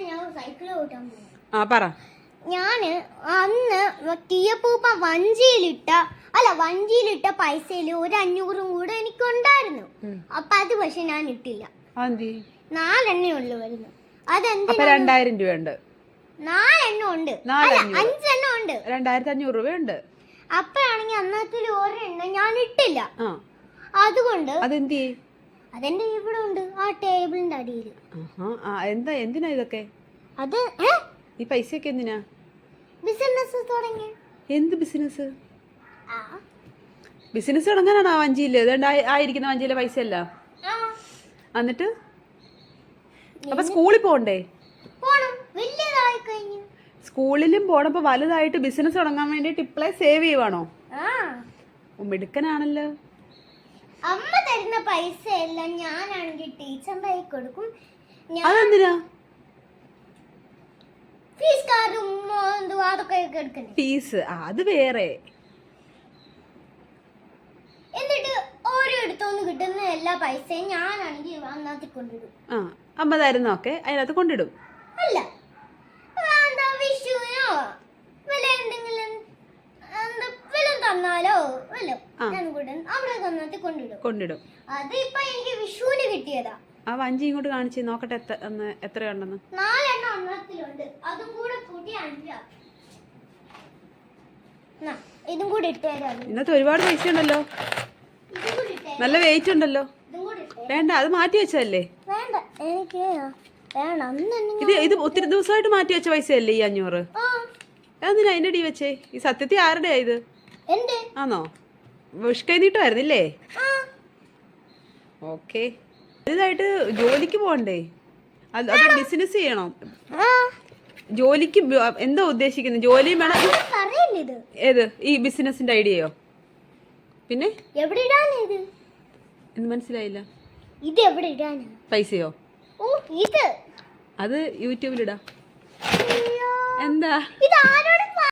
ഞാൻ സൈക്കിൾ ഓട്ടാൻ പോകും. ആ പറ. ഞാന് അന്ന് തീയപ്പൂപ്പ വഞ്ചിയിലിട്ട പൈസയില് ഒരു 500 കൂടെ എനിക്കുണ്ടായിരുന്നു. അപ്പൊ അത് പക്ഷെ ഞാൻ ഇട്ടില്ല. 4 ഉള്ളു വരുന്നു. അതെന്താ 2000 രൂപയുണ്ട്. 4 ഉണ്ട്, 5 ഉണ്ട്, 2500 രൂപയുണ്ട്. അപ്പഴാണെങ്കിൽ അന്നത്തിൽ ഒരെണ്ണം ഞാൻ ഇട്ടില്ല. അതുകൊണ്ട് അതെന്റെ ഇവിടെ ഉണ്ട്, ആ ടേബിളിന്റെ അടിയിൽ. എന്തിനാ ഇതൊക്കെ? അത് ഈ പൈസയൊക്കെ എന്തിനാ? ബിസിനസ് തുടങ്ങി. എന്ത് ബിസിനസ്? ബിസിനസ് തുടങ്ങാനാണ് ആ വഞ്ചിയില്? ആയിരിക്കുന്ന വഞ്ചിയിലെ പൈസ അല്ല. എന്നിട്ട് അപ്പൊ സ്കൂളിൽ പോണ്ടേ? സ്കൂളിലും പോണപ്പോ വലുതായിട്ട് ബിസിനസ് തുടങ്ങാൻ വേണ്ടിട്ട് ഇപ്പളെ സേവ് ചെയ്യുവാണോ? മിടുക്കനാണല്ലോ. അമ്മ തരുന്ന പൈസ എല്ലാം ഞാനാണെങ്കിൽ ടീച്ചറിന്റെ കൈ കൊടുക്കും. അതെന്തിനാ? ഫീസ് കാർഡും അതൊക്കെ എടുക്കണ്ടേ? ഫീസ് അത് വേറെ. എന്നിട്ട് ഓരോരുത്തോന്ന് കിട്ടുന്ന എല്ലാ പൈസയും ഞാനാണെങ്കിൽ അതിനകത്ത് കൊണ്ടിടും. അമ്മ തരുന്നൊക്കെ അതിനകത്ത് കൊണ്ടിടും. അല്ല, വിഷുവിനോ വല്ല എന്തെങ്കിലും തന്നാലോ വല്ലോ അവിടെ കൊണ്ടിടും. അത് ഇപ്പൊ എനിക്ക് വിഷുവിന് കിട്ടിയതാ. ആ വഞ്ചി ഇങ്ങോട്ട് കാണിച്ച് നോക്കട്ടെ എത്രയുണ്ടെന്ന്. 4 ഒന്നത്തിലുണ്ട്. അതും കൂടെ കൂട്ടി 5. ഇതും കൂടി ഇട്ടേരാ. ഇന്നത്തെ ഒരുപാട് പൈസ ഉണ്ടല്ലോ, നല്ല വെയിറ്റ് ഉണ്ടല്ലോ. വേണ്ട, അത് മാറ്റി വെച്ചതല്ലേ? വേണ്ട, എനിക്ക് ഇത് ഒത്തിരി ദിവസമായിട്ട് മാറ്റി വെച്ച പൈസയല്ലേ ഈ 500? എന്തിനാ അതിന്റെ അടി വെച്ചേ? ഈ സത്യത്തിൽ ആരുടെയാ ഇത്? ആണോ? വിഷ്കൈനീട്ടമായിരുന്നില്ലേ? ഓക്കെ. ഇതായിട്ട് ജോലിക്ക് പോകണ്ടേ? അത് ബിസിനസ് ചെയ്യണോ? ജോലിക്ക് എന്താ ഉദ്ദേശിക്കുന്നത്? ജോലിയും വേണം. ഏത് ഈ ബിസിനസിന്റെ ഐഡിയയോ? പിന്നെ എന്ന് മനസ്സിലായില്ല. പൈസയോ? അത് യൂട്യൂബിലിടാ. എന്താ?